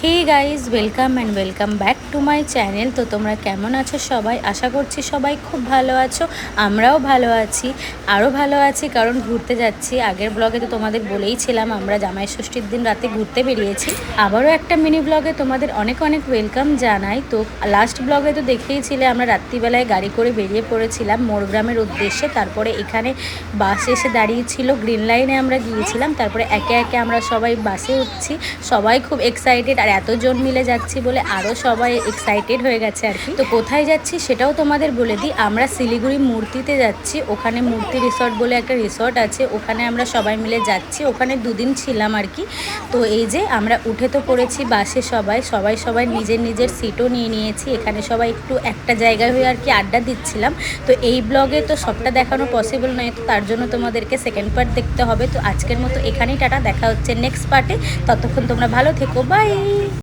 Hey guys, welcome and welcome back to my channel. তো তোমরা কেমন আছো সবাই? আশা করছি সবাই খুব ভালো আছো। আমরাও ভালো আছি, আরও ভালো আছি কারণ ঘুরতে যাচ্ছি। আগের ব্লগে তো তোমাদের বলেইছিলাম আমরা জামাই ষষ্ঠীর দিন রাতে ঘুরতে বেরিয়েছি। আবারও একটা মিনি ব্লগে তোমাদের অনেক অনেক ওয়েলকাম জানাই। তো লাস্ট ব্লগে তো দেখেইছিলে আমরা রাত্রিবেলায় গাড়ি করে বেরিয়ে পড়েছিলাম মোরগ্রামের উদ্দেশ্যে। তারপরে এখানে বাস এসে দাঁড়িয়েছিল, গ্রিন লাইনে আমরা গিয়েছিলাম। তারপরে একে একে আমরা সবাই বাসে উঠছি, সবাই খুব এক্সাইটেড। আর এতজন মিলে যাচ্ছি বলে আরও সবাই এক্সাইটেড হয়ে গেছে আর কি। তো কোথায় যাচ্ছি সেটাও তোমাদের বলে দিই। আমরা শিলিগুড়ি মূর্তিতে যাচ্ছি। ওখানে মূর্তি রিসর্ট বলে একটা রিসর্ট আছে, ওখানে আমরা সবাই মিলে যাচ্ছি। ওখানে দুদিন ছিলাম আর কি। তো এই যে আমরা উঠে তো পড়েছি বাসে, সবাই নিজের নিজের সিটও নিয়ে নিয়েছি। এখানে সবাই একটু একটা জায়গায় হয়ে আর কি আড্ডা দিচ্ছিলাম। তো এই ব্লগে তো সবটা দেখানো পসিবল নয়, তো তার জন্য তোমাদেরকে সেকেন্ড পার্ট দেখতে হবে। তো আজকের মতো এখানেই টাটা, দেখা হচ্ছে নেক্সট পার্টে। ততক্ষণ তোমরা ভালো থেকো, বাই।